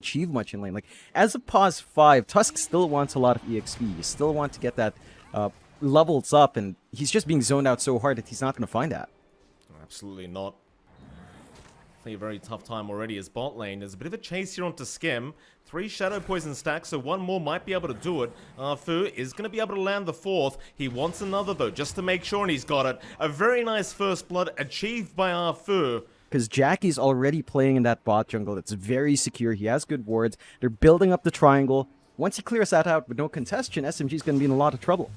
achieve much in lane. Like, as a pause 5, Tusk still wants a lot of EXP. You still want to get that levels up, and he's just being zoned out so hard that he's not going to find that. Absolutely not. A very tough time already as bot lane. There's a bit of a chase here onto Skem. 3 Shadow Poison stacks, so 1 more might be able to do it. Fu is going to be able to land the 4th. He wants another though, just to make sure, and he's got it. A very nice first blood achieved by Fu. Because Jackie's already playing in that bot jungle. It's very secure. He has good wards. They're building up the triangle. Once he clears that out with no contestation, SMG's going to be in a lot of trouble.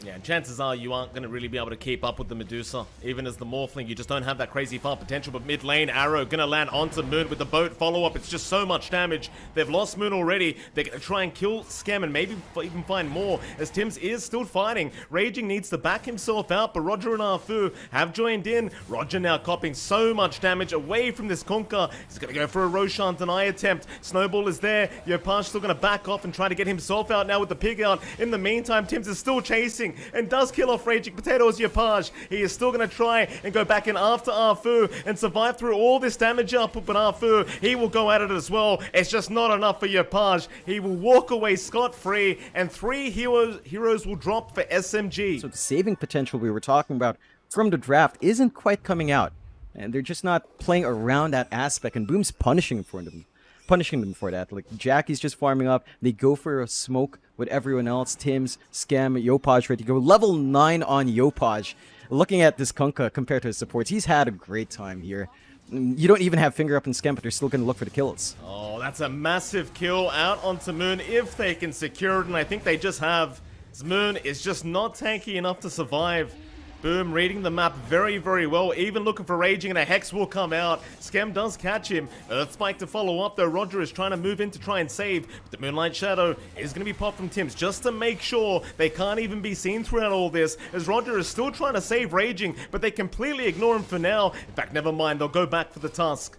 Yeah, and chances are you aren't going to really be able to keep up with the Medusa. Even as the Morphling, you just don't have that crazy farm potential. But mid lane, Arrow going to land onto Moon with the boat follow-up. It's just so much damage. They've lost Moon already. They're going to try and kill Skem and maybe even find more, as Tims is still fighting. Raging needs to back himself out, but Roger and Arfu have joined in. Roger now copping so much damage away from this Kunkka. He's going to go for a Roshan deny attempt. Snowball is there. Yopaj still going to back off and try to get himself out now with the pig out. In the meantime, Tims is still chasing and does kill off Raging Potato as Yopaj. He is still going to try and go back in after Arfu and survive through all this damage output, but Arfu, he will go at it as well. It's just not enough for Yopaj. He will walk away scot-free, and 3 heroes will drop for SMG. So the saving potential we were talking about from the draft isn't quite coming out, and they're just not playing around that aspect, and Boom's punishing them for that. Like, Jackie's just farming up. They go for a smoke with everyone else. Tims, Skem, Yopaj ready to go. Level 9 on Yopaj. Looking at this Kunkka compared to his supports, he's had a great time here. You don't even have Finger Up and Skem, but they're still going to look for the kills. Oh, that's a massive kill out onto Moon if they can secure it, and I think they just have. Moon is just not tanky enough to survive. Boom, reading the map very, very well. Even looking for Raging, and a Hex will come out. Skem does catch him. Earth Spike to follow up, though. Roger is trying to move in to try and save. But the Moonlight Shadow is going to be popped from Tims just to make sure they can't even be seen throughout all this, as Roger is still trying to save Raging, but they completely ignore him for now. In fact, never mind. They'll go back for the Tusk.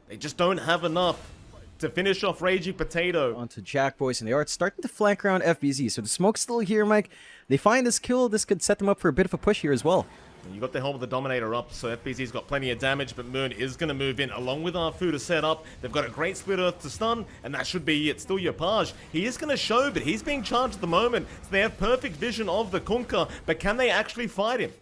They just don't have enough to finish off Raging Potato. Onto Jack Boys, and they are starting to flank around FBZ. So the smoke's still here, Mike. They find this kill. This could set them up for a bit of a push here as well. You got the Helm of the Dominator up, so FBZ's got plenty of damage, but Moon is going to move in along with Arfu to set up. They've got a great Split Earth to stun, and that should be it. Still Yopaj. He is going to show, but he's being charged at the moment, so they have perfect vision of the Kunkka, but can they actually fight him?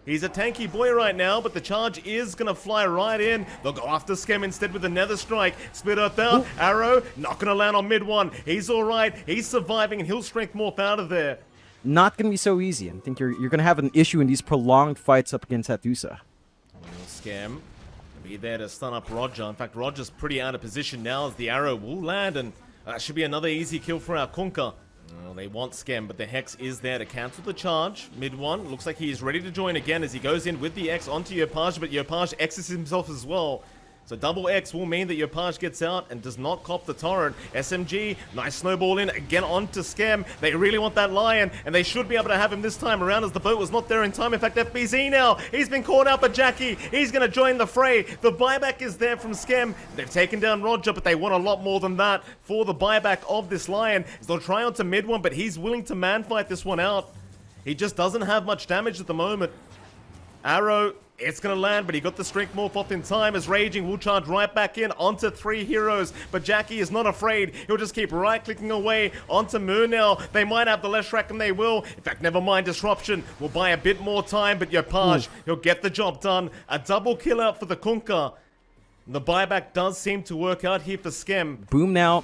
He's a tanky boy right now, but the charge is going to fly right in. They'll go after Skem instead with a Nether Strike. Split Earth out. Ooh. Arrow not going to land on mid one. He's all right. He's surviving, and he'll strength morph out of there. Not going to be so easy. I think you're going to have an issue in these prolonged fights up against Hattusa. Skem be there to stun up Roger. In fact, Roger's pretty out of position now as the arrow will land, and that should be another easy kill for our Kunkka. Well, they want Skem, but the Hex is there to cancel the charge. Mid one, looks like he is ready to join again as he goes in with the X onto Yopaj, but Yopaj X's himself as well. So double X will mean that Yopaj gets out and does not cop the torrent. SMG, nice snowball in, again onto Skem. They really want that Lion, and they should be able to have him this time around as the boat was not there in time. In fact, FBZ now, he's been caught out by Jackie. He's going to join the fray. The buyback is there from Skem. They've taken down Roger, but they want a lot more than that for the buyback of this Lion. They'll try onto mid one, but he's willing to man fight this one out. He just doesn't have much damage at the moment. Arrow, it's going to land, but he got the strength morph off in time as Raging will charge right back in onto 3 heroes. But Jackie is not afraid. He'll just keep right-clicking away onto Moon now. They might have the less rack, and they will. In fact, never mind, Disruption will buy a bit more time, but Yopaj, he'll get the job done. A double kill out for the Kunkka. The buyback does seem to work out here for Skem. Boom now.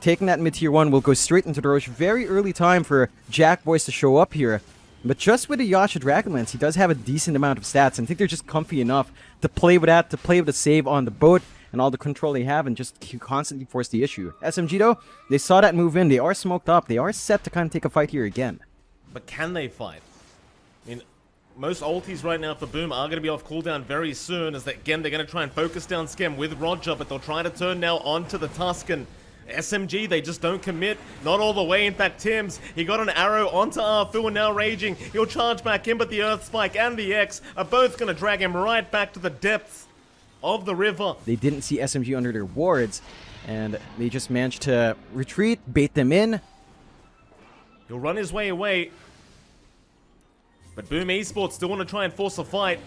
Taking that mid-tier 1 will go straight into the Roche. Very early time for Jack Boys to show up here. But just with a Yasha Dragonlance, he does have a decent amount of stats, and I think they're just comfy enough to play with that, to play with the save on the boat, and all the control they have, and just constantly force the issue. SMG though, they saw that move in, they are smoked up, they are set to kind of take a fight here again. But can they fight? I mean, most ultis right now for Boom are going to be off cooldown very soon, as again, they're going to try and focus down Skem with Roger, but they'll try to turn now onto the Tuscan. SMG, they just don't commit. Not all the way. In fact, Tims, he got an arrow onto Arfu and now Raging. He'll charge back in, but the Earth Spike and the X are both going to drag him right back to the depths of the river. They didn't see SMG under their wards, and they just managed to retreat, bait them in. He'll run his way away. But Boom Esports still want to try and force a fight.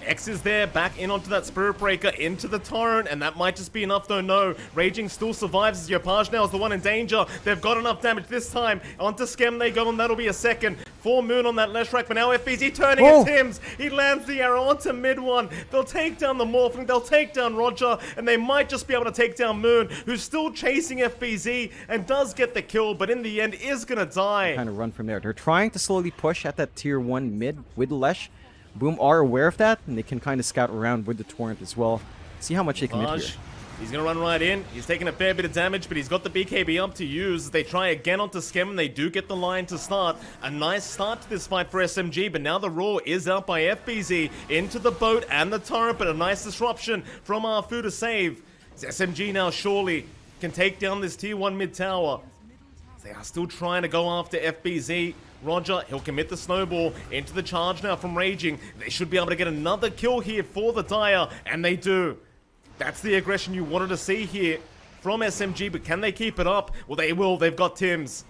X is there, back in onto that Spirit Breaker, into the Torrent, and that might just be enough though. No, Raging still survives as Yopaj now is the one in danger. They've got enough damage this time. Onto Skem they go, and that'll be a second. 4 Moon on that Leshrac, but now FBZ turning at Tims. He lands the arrow onto mid one. They'll take down the Morphling, they'll take down Roger, and they might just be able to take down Moon, who's still chasing FBZ and does get the kill, but in the end is gonna die. Kind of run from there. They're trying to slowly push at that tier 1 mid with Lesh. Boom are aware of that, and they can kind of scout around with the Torrent as well. See how much they can hit here. He's going to run right in. He's taking a fair bit of damage, but he's got the BKB up to use. They try again onto Skem, and they do get the line to start. A nice start to this fight for SMG, but now the Roar is out by FBZ into the boat and the Torrent, but a nice disruption from Arfu to save. SMG now surely can take down this tier 1 mid tower. They are still trying to go after FBZ. Roger, he'll commit the snowball into the charge now from Raging. They should be able to get another kill here for the Dire, and they do. That's the aggression you wanted to see here from SMG, but can they keep it up? Well, they will. They've got Tims.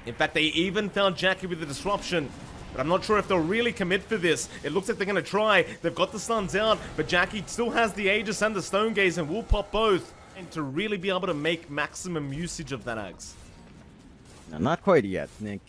In fact, they even found Jackie with the disruption, but I'm not sure if they'll really commit for this. It looks like they're going to try. They've got the stuns out, but Jackie still has the Aegis and the Stone Gaze and will pop both, and to really be able to make maximum usage of that Axe. No, not quite yet, Nick.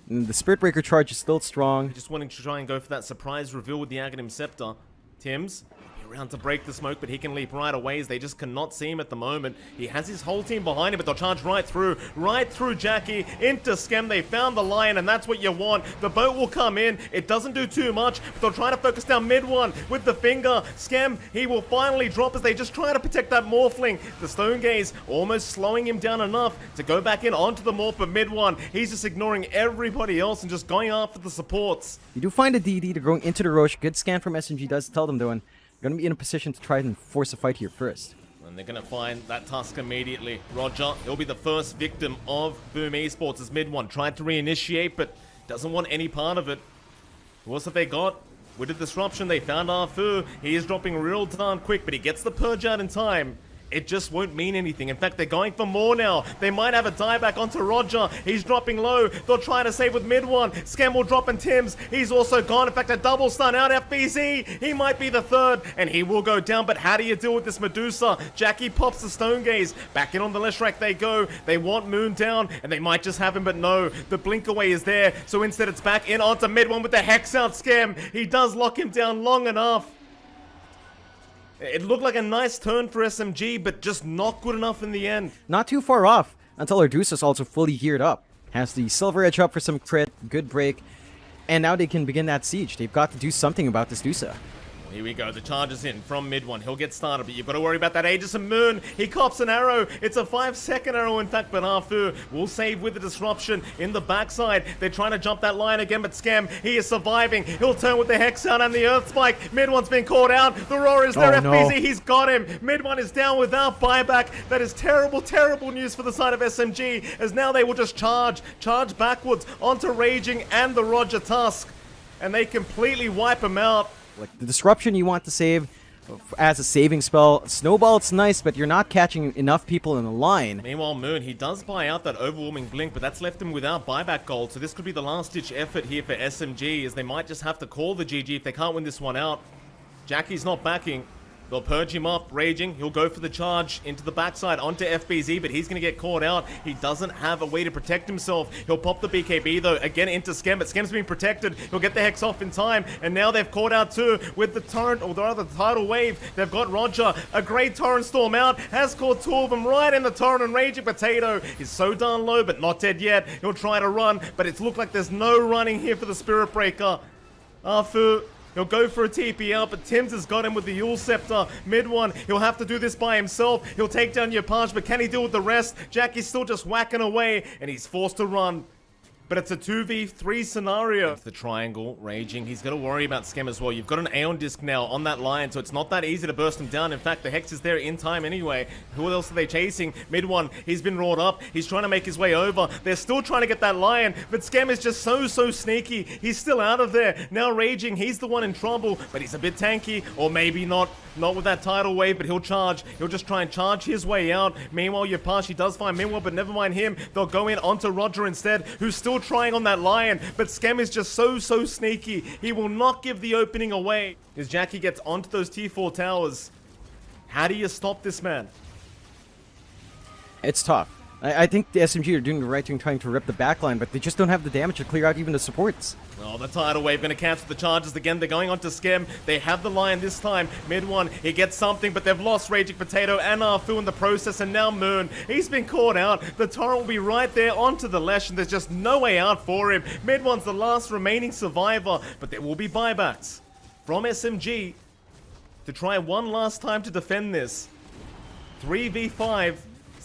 The Spirit Breaker charge is still strong. Just wanting to try and go for that surprise reveal with the Aghanim Scepter. Tims around to break the smoke, but he can leap right away as they just cannot see him at the moment. He has his whole team behind him, but they'll charge right through Jackie, into Skem. They found the Lion, and that's what you want. The boat will come in. It doesn't do too much, but they'll try to focus down mid one with the finger. Skem, he will finally drop as they just try to protect that Morphling. The Stone Gaze almost slowing him down enough to go back in onto the Morph, but mid one, he's just ignoring everybody else and just going after the supports. You do find a DD to going into the Roche. Good scan from SMG does tell them, though, and going to be in a position to try and force a fight here first. And they're going to find that Tusk immediately. Roger, he'll be the first victim of Boom Esports as mid one tried to reinitiate, but doesn't want any part of it. Who else have they got? With the disruption, they found Arfu. He is dropping real darn quick, but he gets the purge out in time. It just won't mean anything. In fact, they're going for more now. They might have a dieback onto Roger. He's dropping low. They'll try to save with mid one. Skem will drop and Tims. He's also gone. In fact, a double stun out FBZ. He might be the third, and he will go down. But how do you deal with this Medusa? Jackie pops the Stone Gaze. Back in on the Leshrac they go. They want Moon down, and they might just have him, but no. The blink away is there. So instead, it's back in onto mid one with the Hex out Skem. He does lock him down long enough. It looked like a nice turn for SMG, but just not good enough in the end. Not too far off, until Ardusa's also fully geared up. Has the Silver Edge up for some crit, good break, and now they can begin that siege. They've got to do something about this Dusa. Here we go, the charge is in from mid one. He'll get started, but you've got to worry about that Aegis and Moon. He cops an arrow. It's a 5-second arrow, in fact, but Arfu will save with the disruption in the backside. They're trying to jump that line again, but Skem, he is surviving. He'll turn with the Hex out and the Earth Spike. Mid one's been caught out. The Roar is there. FBZ, no. He's got him. Mid one is down without buyback. That is terrible, terrible news for the side of SMG, as now they will just charge backwards onto Raging and the Roger Tusk, and they completely wipe him out. Like the disruption you want to save as a saving spell. Snowball, it's nice, but you're not catching enough people in the line. Meanwhile, Moon, he does buy out that overwhelming blink, but that's left him without buyback gold. So this could be the last-ditch effort here for SMG, as they might just have to call the GG if they can't win this one out. Jackie's not backing. They'll purge him up, Raging. He'll go for the charge into the backside onto FBZ, but he's going to get caught out. He doesn't have a way to protect himself. He'll pop the BKB, though, again into Skem, but Skem's being protected. He'll get the Hex off in time, and now they've caught out too with the Torrent, or rather the Tidal Wave. They've got Roger. A great Torrent Storm out, has caught two of them right in the Torrent, and Raging Potato is so darn low, but not dead yet. He'll try to run, but it's looked like there's no running here for the Spirit Breaker. Arfu, he'll go for a TP out, but Tims has got him with the Yule Scepter. Mid one, he'll have to do this by himself. He'll take down Yopaj, but can he deal with the rest? Jackie's still just whacking away, and he's forced to run. But it's a 2v3 scenario. The triangle, Raging. He's got to worry about Skem as well. You've got an Aeon Disc now on that line, so it's not that easy to burst him down. In fact, the Hex is there in time anyway. Who else are they chasing? Mid one, he's been roared up. He's trying to make his way over. They're still trying to get that Lion, but Skem is just so sneaky. He's still out of there. Now Raging, he's the one in trouble, but he's a bit tanky, or maybe not. Not with that Tidal Wave, but he'll charge. He'll just try and charge his way out. Meanwhile, Yopaj, he does find Minwa, but never mind him. They'll go in onto Roger instead, who's still still trying on that Lion, but Skem is just so sneaky. He will not give the opening away. As Jackie gets onto those T4 towers, how do you stop this man? It's tough. I think the SMG are doing the right thing trying to rip the backline, but they just don't have the damage to clear out even the supports. Oh, the tidal wave going to cancel the charges again. They're going on to Skem. They have the Lion this time. Mid one, he gets something, but they've lost Raging Potato and Arfu in the process, and now Moon. He's been caught out. The torrent will be right there onto the Lesh, and there's just no way out for him. Mid one's the last remaining survivor, but there will be buybacks from SMG to try one last time to defend this. 3v5.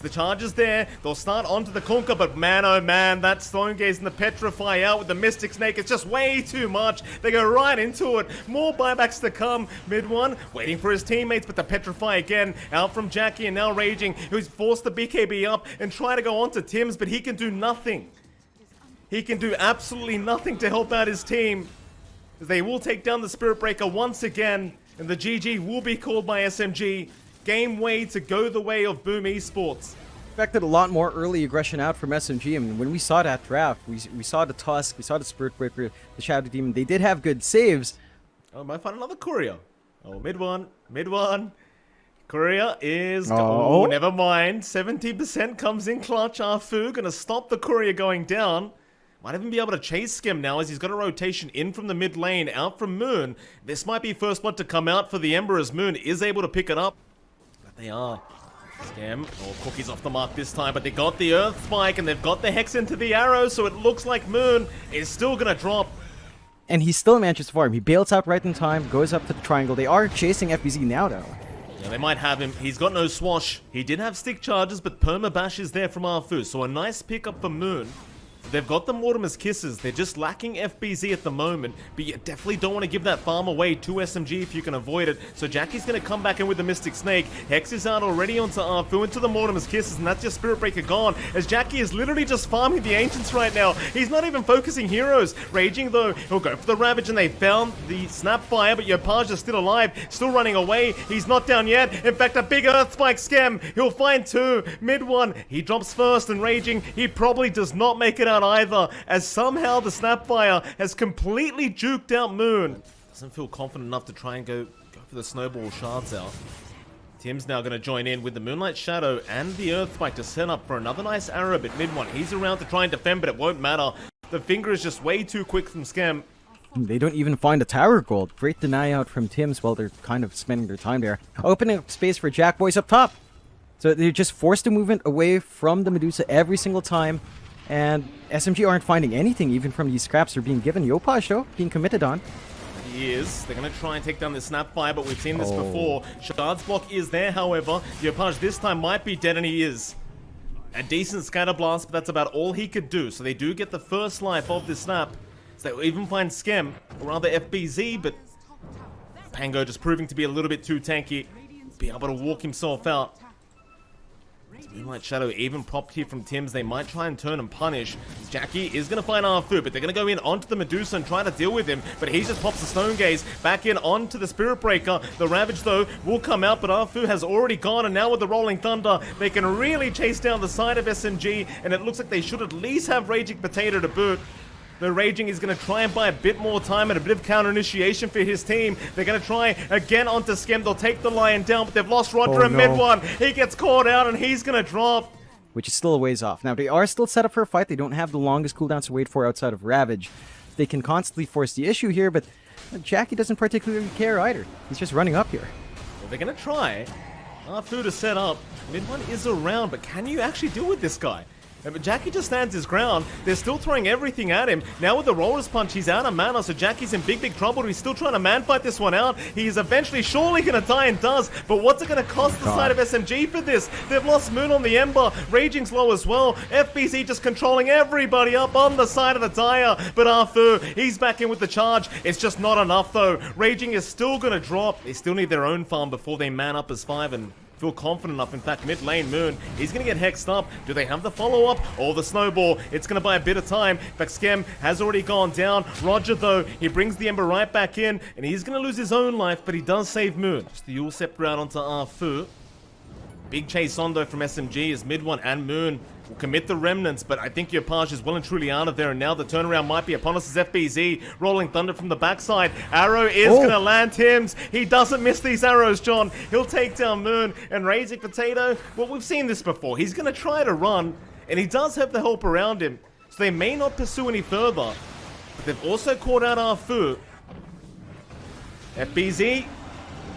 The charge is there. They'll start onto the Kunkka, but man, oh man, that Stone Gaze and the Petrify out with the Mystic Snake. It's just way too much. They go right into it. More buybacks to come. Mid one, waiting for his teammates, but the Petrify again out from Jackie and now Raging, who's forced the BKB up and try to go on to Tim's, but he can do nothing. He can do absolutely nothing to help out his team. They will take down the Spirit Breaker once again, and the GG will be called by SMG. Game way to go the way of Boom Esports. Expected a lot more early aggression out from SMG. I mean, when we saw that draft, we saw the Tusk, we saw the Spirit Breaker, the Shadow Demon. They did have good saves. Oh, might find another courier. Oh, mid one. Courier is... Oh, never mind. 70% comes in clutch. Arfu gonna stop the courier going down. Might even be able to chase Skem now as he's got a rotation in from the mid lane, out from Moon. This might be first blood to come out for the Ember as Moon is able to pick it up. But they are. Skem, Cookie's off the mark this time, but they got the Earth Spike and they've got the Hex into the arrow, so it looks like Moon is still gonna drop. And he still manages to farm. He bails out right in time, goes up to the triangle. They are chasing FBZ now, though. Yeah, they might have him. He's got no swash. He did have stick charges, but Permabash is there from Arfu, so a nice pickup for Moon. They've got the Mortimer's Kisses. They're just lacking FBZ at the moment, but you definitely don't want to give that farm away to SMG if you can avoid it. So Jackie's going to come back in with the Mystic Snake. Hex is out already onto Arfu, into the Mortimer's Kisses, and that's just Spirit Breaker gone, as Jackie is literally just farming the Ancients right now. He's not even focusing heroes. Raging, though, he'll go for the Ravage, and they found the Snapfire, but Yopaj is still alive, still running away. He's not down yet. In fact, a big Earth Spike Skem. He'll find two. Mid one, he drops first, and Raging, he probably does not make it out either, as somehow the Snapfire has completely juked out Moon. Doesn't feel confident enough to try and go for the snowball shards out. Tim's now going to join in with the Moonlight Shadow and the Earth Spike to set up for another nice arrow, but mid one, he's around to try and defend, but it won't matter. The finger is just way too quick from Skem. They don't even find a tower gold. Great deny out from Tim's while they're kind of spending their time there. Opening up space for Jack Boys up top. So they're just forced the movement away from the Medusa every single time. And SMG aren't finding anything even from these scraps they're being given. Yopaj, though, being committed on. He is. They're going to try and take down the Snapfire, but we've seen this before. Shard's block is there, however. Yopaj this time might be dead, and he is. A decent scatter blast, but that's about all he could do. So they do get the first life of this snap. So they even find Skem, or rather FBZ, but Pango just proving to be a little bit too tanky. Be able to walk himself out. Moonlight Shadow even propped here from Tim's. They might try and turn and punish. Jackie is going to find Arfu, but they're going to go in onto the Medusa and try to deal with him. But he just pops the Stone Gaze back in onto the Spirit Breaker. The Ravage, though, will come out, but Arfu has already gone. And now with the Rolling Thunder, they can really chase down the side of SMG. And it looks like they should at least have Raging Potato to boot. The Raging is going to try and buy a bit more time and a bit of counter initiation for his team. They're going to try again onto Skem. They'll take the Lion down, but they've lost Roger in mid one. He gets caught out and he's going to drop. Which is still a ways off. Now, they are still set up for a fight. They don't have the longest cooldowns to wait for outside of Ravage. They can constantly force the issue here, but Jackie doesn't particularly care either. He's just running up here. Well, they're going to try. Arfu to set up. Mid one is around, but can you actually deal with this guy? But Jackie just stands his ground. They're still throwing everything at him. Now with the Roller's Punch, he's out of mana, so Jackie's in big trouble. He's still trying to man-fight this one out. He's eventually surely going to die and does. But what's it going to cost the side of SMG for this? They've lost Moon on the Ember. Raging's low as well. FBZ just controlling everybody up on the side of the Dire. But Arfu, he's back in with the charge. It's just not enough, though. Raging is still going to drop. They still need their own farm before they man up as 5 and feel confident enough. In fact, mid lane Moon, he's going to get hexed up. Do they have the follow-up or the snowball? It's going to buy a bit of time. In fact, Skem has already gone down. Roger, though, he brings the Ember right back in, and he's going to lose his own life, but he does save Moon. Just the Yule Scepter out onto Arfu. Big chase on though from SMG as mid one and Moon will commit the remnants, but I think Yopaj is well and truly out of there, and now the turnaround might be upon us as FBZ rolling thunder from the backside. Arrow is gonna land Tims. He doesn't miss these arrows, John. He'll take down Moon, and Raging Potato, well, we've seen this before. He's gonna try to run, and he does have the help around him, so they may not pursue any further, but they've also caught out Arfu. FBZ,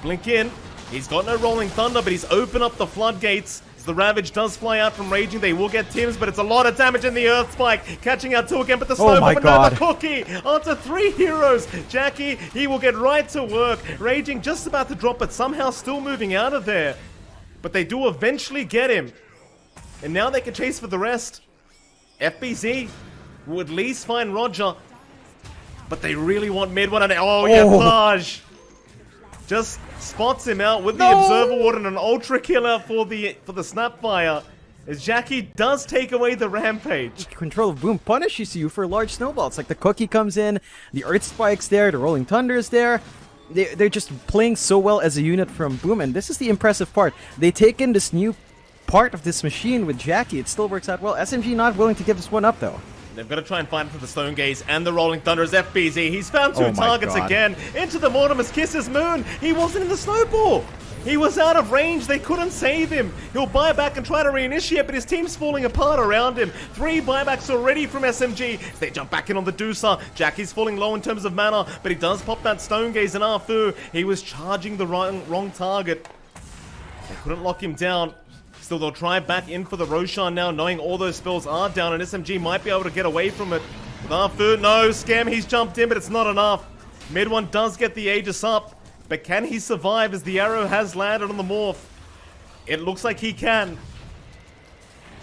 blink in. He's got no rolling thunder, but he's opened up the floodgates. As the Ravage does fly out from Raging, they will get Tims, but it's a lot of damage in the Earth Spike. Catching out two again, but the Snowball, but no, the Cookie onto 3 heroes. Jackie, he will get right to work. Raging just about to drop, but somehow still moving out of there. But they do eventually get him. And now they can chase for the rest. FBZ will at least find Roger. But they really want mid one. And oh, yeah, Plage just spots him out with the Observer Ward and an Ultra Killer for the Snapfire. As Jackie does take away the Rampage. Control of Boom punishes you for large snowballs. Like the Cookie comes in, the Earth Spike's there, the Rolling Thunder is there. They're just playing so well as a unit from Boom, and this is the impressive part. They take in this new part of this machine with Jackie. It still works out well. SMG not willing to give this one up though. They've got to try and find for the Stone Gaze and the Rolling Thunder as FBZ. He's found two targets again. Into the Mortimer's Kisses Moon. He wasn't in the snowball. He was out of range. They couldn't save him. He'll buy back and try to reinitiate, but his team's falling apart around him. 3 buybacks already from SMG. As they jump back in on the Deucer. Jackie's falling low in terms of mana, but he does pop that Stone Gaze and Arfu. He was charging the wrong target. They couldn't lock him down. Still, they'll try back in for the Roshan now, knowing all those spells are down, and SMG might be able to get away from it. With Arfu, no, Scam, he's jumped in, but it's not enough. Mid one does get the Aegis up, but can he survive as the arrow has landed on the Morph? It looks like he can.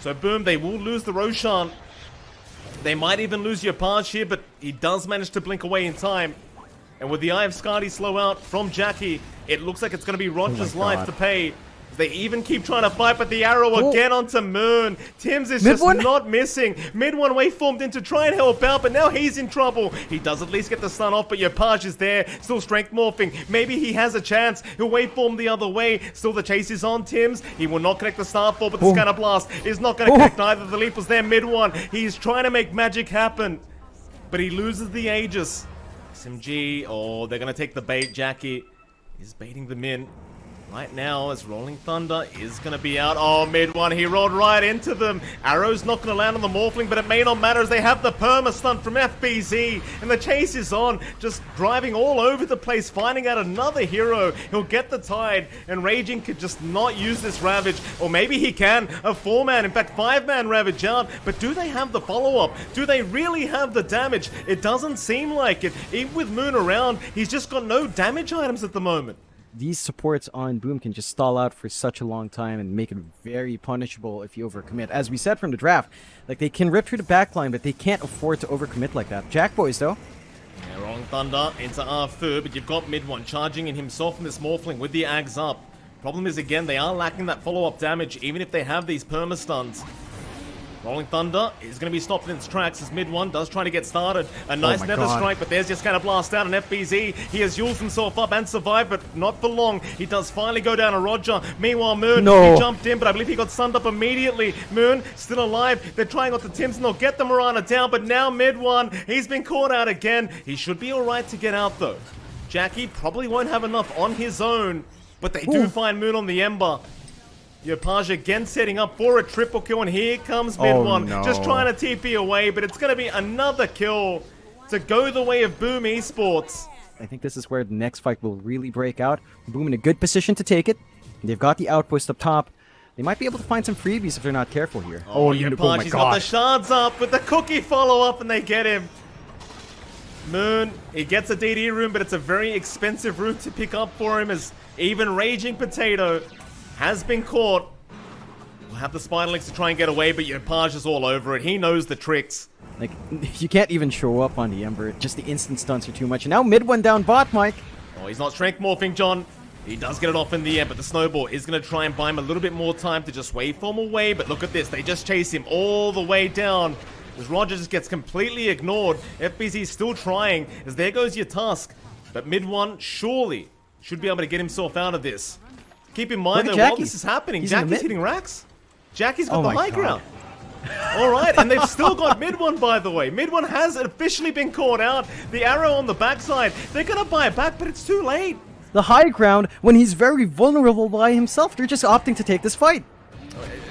So boom, they will lose the Roshan. They might even lose Yopaj here, but he does manage to blink away in time. And with the Eye of Skadi slow out from Jackie, it looks like it's going to be Roger's life to pay. They even keep trying to fight, but the arrow again onto Moon. Tims is just not missing. Mid one waveformed in to try and help out, but now he's in trouble. He does at least get the stun off, but Yopaj is there, still strength morphing. Maybe he has a chance. He'll waveform the other way. Still the chase is on Tims. He will not connect the Starfall, but the Scanner Blast is not going to connect neither. The leap was there, mid one. He's trying to make magic happen, but he loses the Aegis. SMG, oh, they're going to take the bait. Jackie is baiting them in. Right now, as Rolling Thunder is going to be out. Oh, mid one, he rolled right into them. Arrow's not going to land on the Morphling, but it may not matter as they have the perma-stun from FBZ. And the chase is on, just driving all over the place, finding out another hero. He'll get the Tide, and Raging could just not use this Ravage. Or maybe he can. A 4-man, in fact, 5-man Ravage out. But do they have the follow-up? Do they really have the damage? It doesn't seem like it. Even with Moon around, he's just got no damage items at the moment. These supports on Boom can just stall out for such a long time and make it very punishable if you overcommit. As we said from the draft, like they can rip through the backline, but they can't afford to overcommit like that. Jack Boys, though. Yeah, Rolling Thunder into Arfu, but you've got mid one charging in himself and this Morphling with the Ags up. Problem is, again, they are lacking that follow-up damage, even if they have these perma-stuns. Rolling Thunder is going to be stopped in its tracks as mid one does try to get started. A nice Nether Strike, but there's just kind of blast out on FBZ. He has used himself up and survived, but not for long. He does finally go down to Roger. Meanwhile, Moon, he jumped in, but I believe he got stunned up immediately. Moon, still alive. They're trying out the Tims and they'll get the Mirana down, but now mid one, he's been caught out again. He should be alright to get out, though. Jackie probably won't have enough on his own, but they do find Moon on the Ember. Yopaj again setting up for a triple kill, and here comes mid one, just trying to TP away, but it's going to be another kill to go the way of Boom Esports. I think this is where the next fight will really break out. Boom in a good position to take it. They've got the outpost up top. They might be able to find some freebies if they're not careful here. Yopaj, he's got the shards up with the Cookie follow-up, and they get him. Moon, he gets a DD room, but it's a very expensive route to pick up for him, as even Raging Potato has been caught. We'll have the Spiderlings to try and get away, but Yopaj is all over it. He knows the tricks. Like, you can't even show up on the Ember. Just the instant stunts are too much. And now mid one down bot, Mike. Oh, he's not strength morphing, John. He does get it off in the air, but the Snowball is going to try and buy him a little bit more time to just waveform away. But look at this. They just chase him all the way down. As Roger just gets completely ignored. FBZ still trying, as there goes your task. But mid one surely should be able to get himself out of this. Keep in mind, Look though, at while Jackie. this is happening, He's in the Jackie's mid. hitting racks. Jackie's got Oh the my high God. ground. All right, and they've still got mid one, by the way. Mid one has officially been caught out. The arrow on the backside. They're going to buy it back, but it's too late. The high ground when he's very vulnerable by himself. They're just opting to take this fight.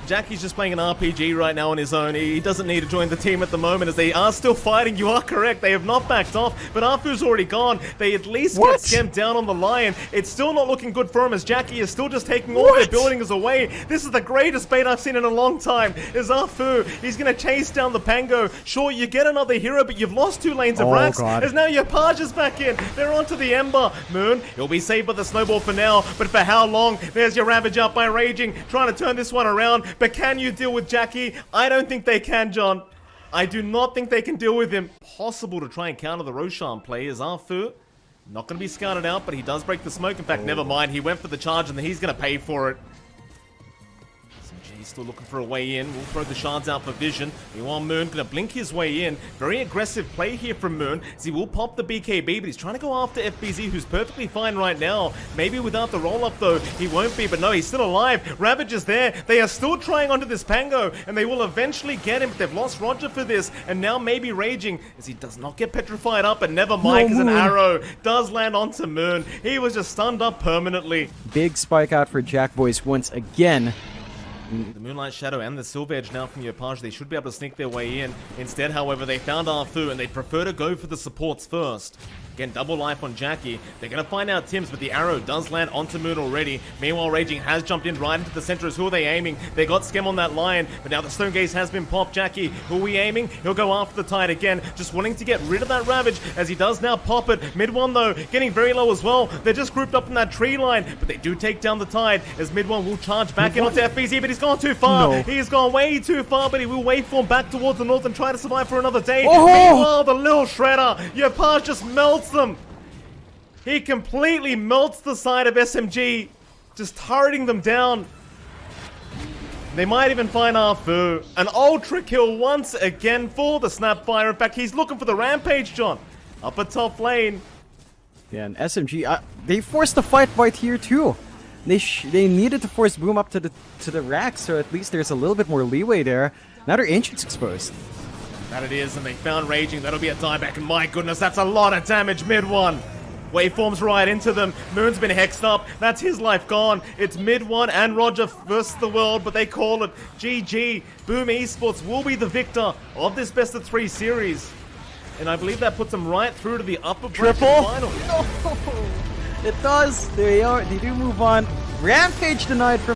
Jackie's just playing an RPG right now on his own. He doesn't need to join the team at the moment as they are still fighting. You are correct. They have not backed off, but Arfu's already gone. They at least What? get Skem down on the Lion. It's still not looking good for him as Jackie is still just taking all their What? buildings away. This is the greatest bait I've seen in a long time. Is Arfu. He's going to chase down the Pango. Sure, you get another hero, but you've lost 2 lanes of Oh, racks. God. As now your Page is back in. They're onto the Ember. Moon, he'll be saved by the Snowball for now, but for how long? There's your Ravage out by Raging, trying to turn this one around. But can you deal with Jackie? I don't think they can, John. I do not think they can deal with him. Possible to try and counter the Roshan play is Arfu. Not going to be scouted out, but he does break the smoke. In fact, never mind. He went for the charge, and he's going to pay for it. SMG still looking for a way in. We'll throw the shards out for vision. Meanwhile, Moon going to blink his way in. Very aggressive play here from Moon, as he will pop the BKB, but he's trying to go after FBZ, who's perfectly fine right now. Maybe without the roll-up, though, he won't be, but no, he's still alive. Ravage is there. They are still trying onto this Pango, and they will eventually get him, but they've lost Roger for this, and now maybe Raging, as he does not get petrified up, and never mind, because an Moon. arrow does land onto Moon. He was just stunned up permanently. Big spike out for Jack Boys once again. The Moonlight Shadow and the Silver Edge now from Yopage, they should be able to sneak their way in. Instead, however, they found Arfu and they prefer to go for the supports first. Again, double life on Jackie. They're going to find out Tim's, but the arrow does land onto Moon already. Meanwhile, Raging has jumped in right into the center. As who are they aiming? They got Skem on that Lion, but now the Stone Gaze has been popped. Jackie, who are we aiming? He'll go after the Tide again, just wanting to get rid of that Ravage, as he does now pop it. Mid one, though, getting very low as well. They're just grouped up in that tree line, but they do take down the Tide, as Mid one will charge back in onto FBZ, but he's gone too far. No. He has gone way too far, but he will waveform back towards the north and try to survive for another day. Oh! Meanwhile, the little Shredder, Yopage just melts them. He completely melts the side of SMG, just turreting them down. They might even find Arfu. An ultra kill once again for the Snapfire. In fact, he's looking for the Rampage, John. Up at top lane. Yeah, and SMG, they forced the fight right here too. They needed to force Boom up to the rack, so at least there's a little bit more leeway there. Now their Ancient's exposed. That it is, and they found Raging. That'll be a dieback, and my goodness, that's a lot of damage mid one. Waveforms right into them. Moon's been hexed up. That's his life gone. It's mid one and Roger versus the world, but they call it GG. Boom Esports will be the victor of this best of 3 series. And I believe that puts them right through to the upper bracket Triple? final. No, it does. They do move on. Rampage denied from